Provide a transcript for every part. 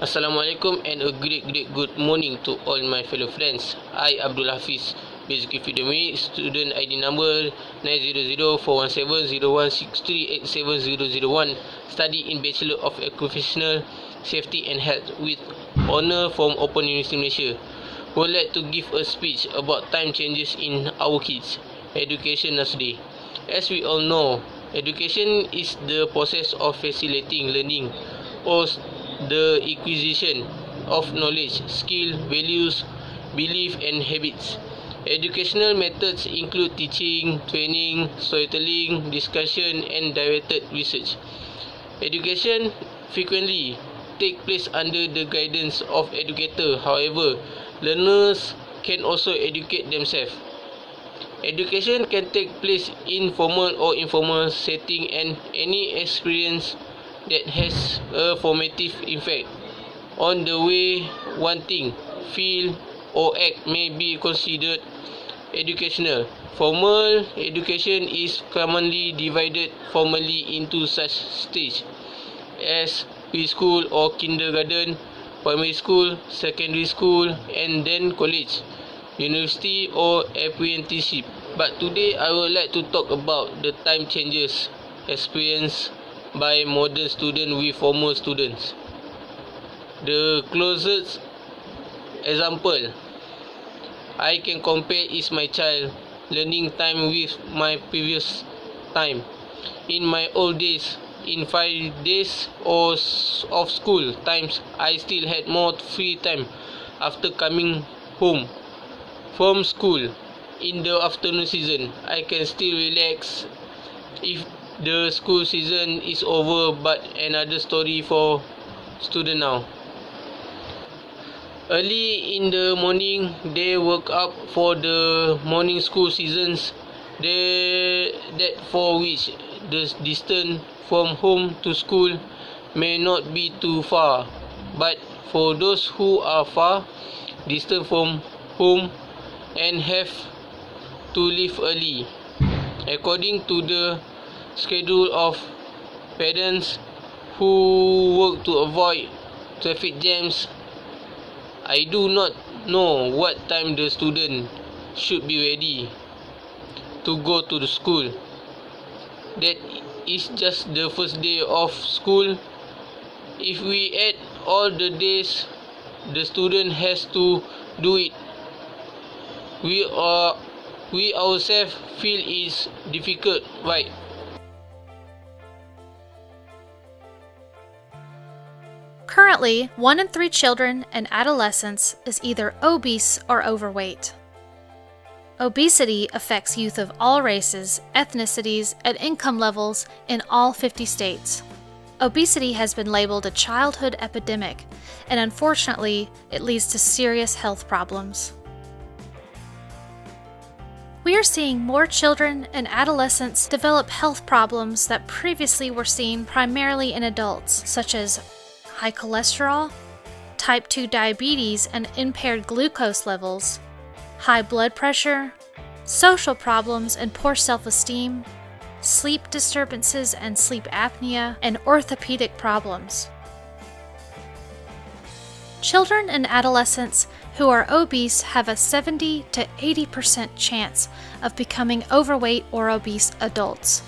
Assalamualaikum and a great good morning to all my fellow friends. I Abdul Hafiz, Basic Academy, student ID number 900417016387001, study in Bachelor of Occupational Safety and Health with honor from Open University Malaysia. Would like to give a speech about time changes in our kids' education today. As we all know, education is the process of facilitating learning or the acquisition of knowledge, skill, values, belief and habits. Educational methods include teaching, training, storytelling, discussion and directed research. Education frequently take place under the guidance of educator. However, learners can also educate themselves. Education can take place in formal or informal setting, and any experience that has a formative effect on the way one think, feel or act may be considered educational. Formal education is commonly divided formally into such stages as preschool or kindergarten, primary school, secondary school and then college, university or apprenticeship. But today I would like to talk about the time changes experienced by modern students with former students. The closest example I can compare is my child learning time with my previous time. In my old days, in 5 days of school times, I still had more free time after coming home from school. In the afternoon season, I can still relax if the school season is over, but another story for student now. Early in the morning, they woke up for the morning school seasons. That for which the distance from home to school may not be too far, but for those who are far distant from home and have to leave early, according to the schedule of parents who work to avoid traffic jams, I do not know what time the student should be ready to go to the school. That is just the first day of school. If we add all the days the student has to do it, we ourselves feel it's difficult, right? Currently, 1 in 3 children and adolescents is either obese or overweight. Obesity affects youth of all races, ethnicities, and income levels in all 50 states. Obesity has been labeled a childhood epidemic, and unfortunately, it leads to serious health problems. We are seeing more children and adolescents develop health problems that previously were seen primarily in adults, such as high cholesterol, type 2 diabetes and impaired glucose levels, high blood pressure, social problems and poor self-esteem, sleep disturbances and sleep apnea, and orthopedic problems. Children and adolescents who are obese have a 70 to 80% chance of becoming overweight or obese adults.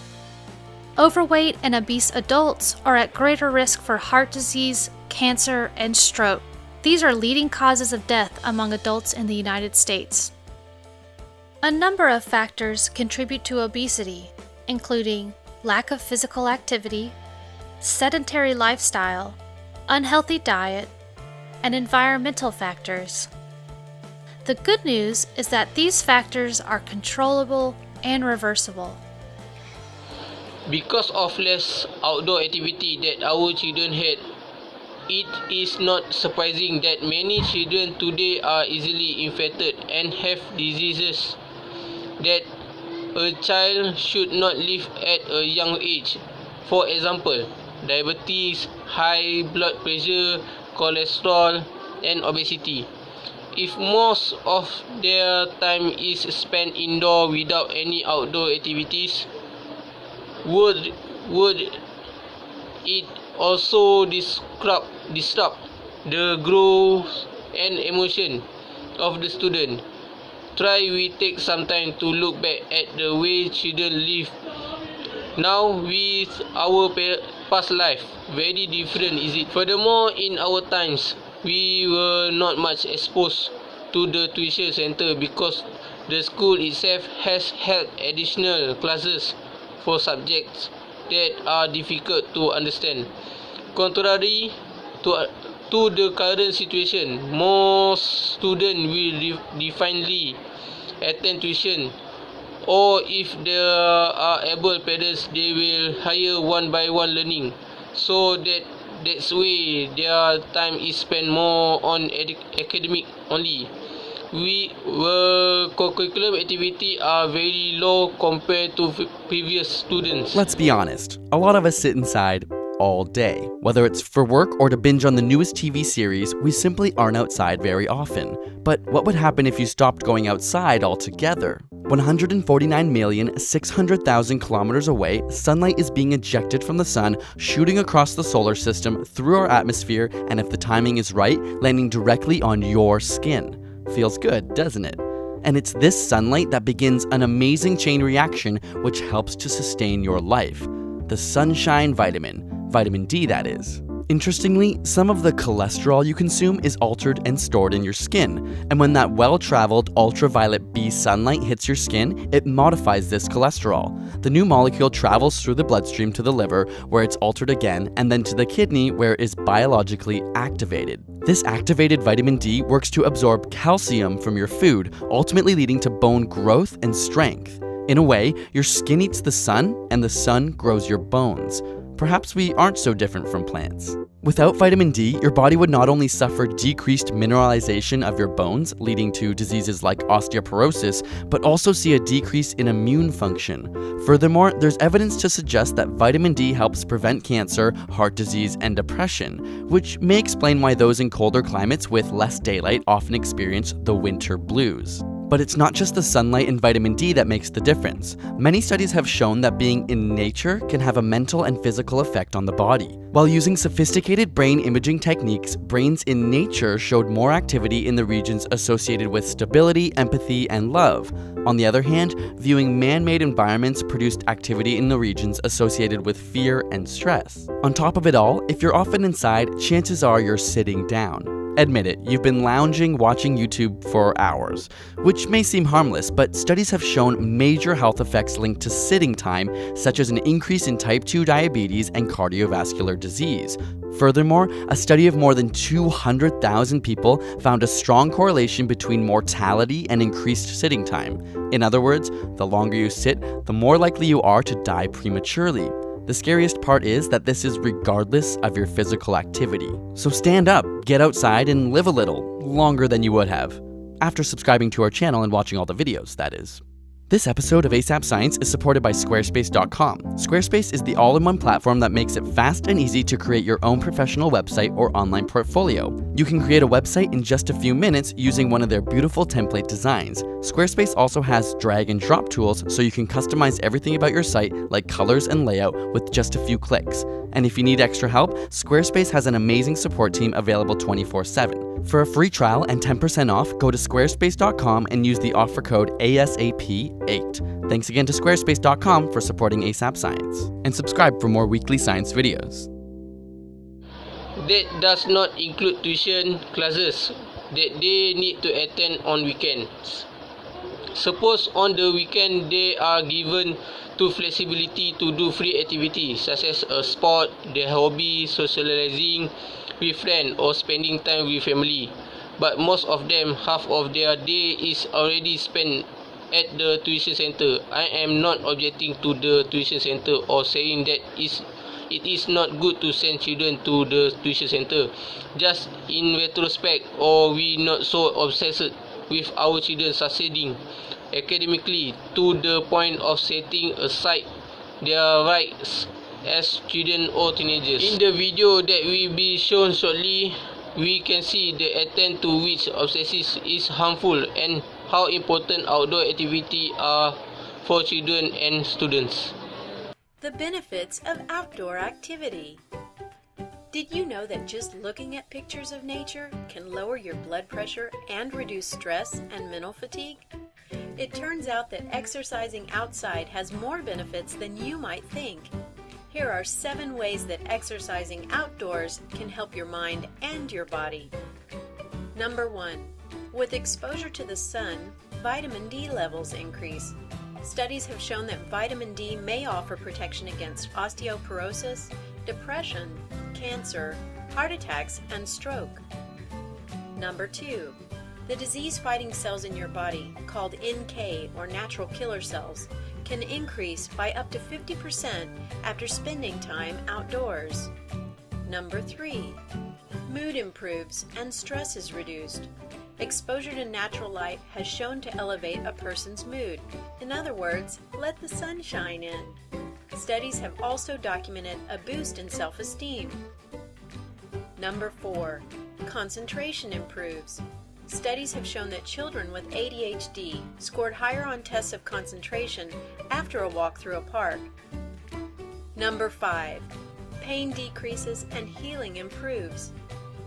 Overweight and obese adults are at greater risk for heart disease, cancer, and stroke. These are leading causes of death among adults in the United States. A number of factors contribute to obesity, including lack of physical activity, sedentary lifestyle, unhealthy diet, and environmental factors. The good news is that these factors are controllable and reversible. Because of less outdoor activity that our children had, it is not surprising that many children today are easily infected and have diseases that a child should not live at a young age. For example, diabetes, high blood pressure, cholesterol, and obesity. If most of their time is spent indoor without any outdoor activities, would it also disrupt the growth and emotion of the student. We take some time to look back at the way children live now with our past life. Very different, is it? Furthermore, in our times, we were not much exposed to the tuition center because the school itself has held additional classes for subjects that are difficult to understand. Contrary to the current situation, most students will definitely attend tuition, or if there are able parents, they will hire one by one learning, so that's way their time is spent more on academic only. Curriculum activity are very low compared to previous students. Let's be honest, a lot of us sit inside all day. Whether it's for work or to binge on the newest TV series, we simply aren't outside very often. But what would happen if you stopped going outside altogether? 149,600,000 kilometers away, sunlight is being ejected from the sun, shooting across the solar system through our atmosphere, and if the timing is right, landing directly on your skin. Feels good, doesn't it? And it's this sunlight that begins an amazing chain reaction which helps to sustain your life. The sunshine vitamin D that is. Interestingly, some of the cholesterol you consume is altered and stored in your skin, and when that well-traveled ultraviolet B sunlight hits your skin, it modifies this cholesterol. The new molecule travels through the bloodstream to the liver, where it's altered again, and then to the kidney, where it is biologically activated. This activated vitamin D works to absorb calcium from your food, ultimately leading to bone growth and strength. In a way, your skin eats the sun, and the sun grows your bones. Perhaps we aren't so different from plants. Without vitamin D, your body would not only suffer decreased mineralization of your bones, leading to diseases like osteoporosis, but also see a decrease in immune function. Furthermore, there's evidence to suggest that vitamin D helps prevent cancer, heart disease, and depression, which may explain why those in colder climates with less daylight often experience the winter blues. But it's not just the sunlight and vitamin D that makes the difference. Many studies have shown that being in nature can have a mental and physical effect on the body. While using sophisticated brain imaging techniques, brains in nature showed more activity in the regions associated with stability, empathy, and love. On the other hand, viewing man-made environments produced activity in the regions associated with fear and stress. On top of it all, if you're often inside, chances are you're sitting down. Admit it, you've been lounging watching YouTube for hours, which may seem harmless, but studies have shown major health effects linked to sitting time, such as an increase in type 2 diabetes and cardiovascular disease. Furthermore, a study of more than 200,000 people found a strong correlation between mortality and increased sitting time. In other words, the longer you sit, the more likely you are to die prematurely. The scariest part is that this is regardless of your physical activity. So stand up, get outside, and live a little, longer than you would have. After subscribing to our channel and watching all the videos, that is. This episode of ASAP Science is supported by Squarespace.com. Squarespace is the all-in-one platform that makes it fast and easy to create your own professional website or online portfolio. You can create a website in just a few minutes using one of their beautiful template designs. Squarespace also has drag and drop tools so you can customize everything about your site, like colors and layout, with just a few clicks. And if you need extra help, Squarespace has an amazing support team available 24/7. For a free trial and 10% off, go to squarespace.com and use the offer code ASAP8. Thanks again to squarespace.com for supporting ASAP Science. And subscribe for more weekly science videos. That does not include tuition classes that they need to attend on weekends. Suppose on the weekend they are given to flexibility to do free activities such as a sport, their hobby, socializing with friends, or spending time with family. But most of them, half of their day is already spent at the tuition center. I am not objecting to the tuition center or saying that it is not good to send children to the tuition center. Just in retrospect, or we not so obsessed with our children succeeding academically to the point of setting aside their rights as children or teenagers. In the video that will be shown shortly, we can see the extent to which obsession is harmful and how important outdoor activities are for children and students. The benefits of outdoor activity. Did you know that just looking at pictures of nature can lower your blood pressure and reduce stress and mental fatigue? It turns out that exercising outside has more benefits than you might think. Here are 7 ways that exercising outdoors can help your mind and your body. Number 1. With exposure to the sun, vitamin D levels increase. Studies have shown that vitamin D may offer protection against osteoporosis, depression, cancer, heart attacks, and stroke. Number 2. The disease-fighting cells in your body, called NK or natural killer cells, can increase by up to 50% after spending time outdoors. Number 3. Mood improves and stress is reduced. Exposure to natural light has shown to elevate a person's mood. In other words, let the sun shine in. Studies have also documented a boost in self-esteem. Number 4. Concentration improves. Studies have shown that children with ADHD scored higher on tests of concentration after a walk through a park. Number 5. Pain decreases and healing improves.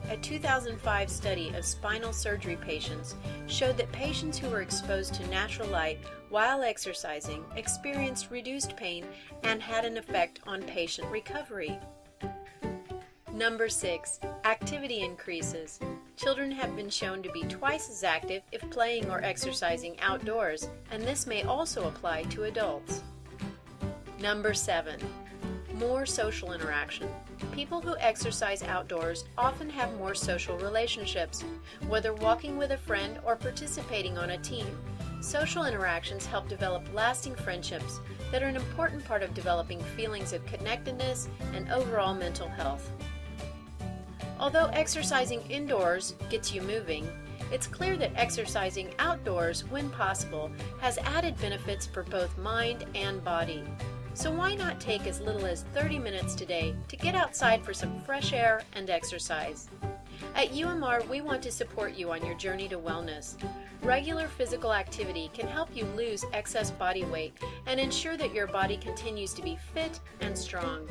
A 2005 study of spinal surgery patients showed that patients who were exposed to natural light while exercising experienced reduced pain and had an effect on patient recovery. Number 6. Activity increases. Children have been shown to be twice as active if playing or exercising outdoors, and this may also apply to adults. Number 7. More social interaction. People who exercise outdoors often have more social relationships. Whether walking with a friend or participating on a team, social interactions help develop lasting friendships that are an important part of developing feelings of connectedness and overall mental health. Although exercising indoors gets you moving, it's clear that exercising outdoors, when possible, has added benefits for both mind and body. So why not take as little as 30 minutes today to get outside for some fresh air and exercise? At UMR, we want to support you on your journey to wellness. Regular physical activity can help you lose excess body weight and ensure that your body continues to be fit and strong.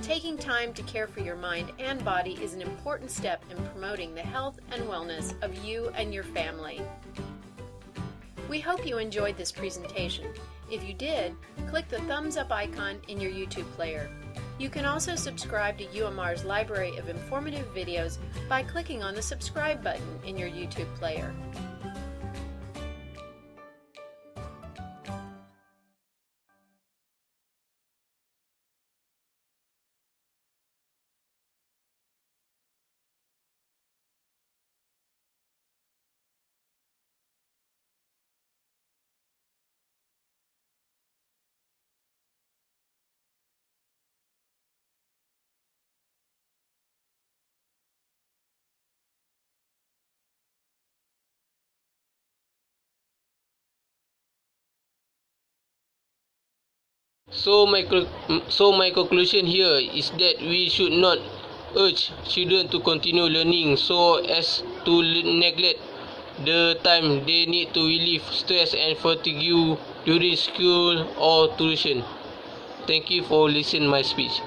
Taking time to care for your mind and body is an important step in promoting the health and wellness of you and your family. We hope you enjoyed this presentation. If you did, click the thumbs up icon in your YouTube player. You can also subscribe to UMR's library of informative videos by clicking on the subscribe button in your YouTube player. So my conclusion here is that we should not urge children to continue learning so as to neglect the time they need to relieve stress and fatigue during school or tuition. Thank you for listening my speech.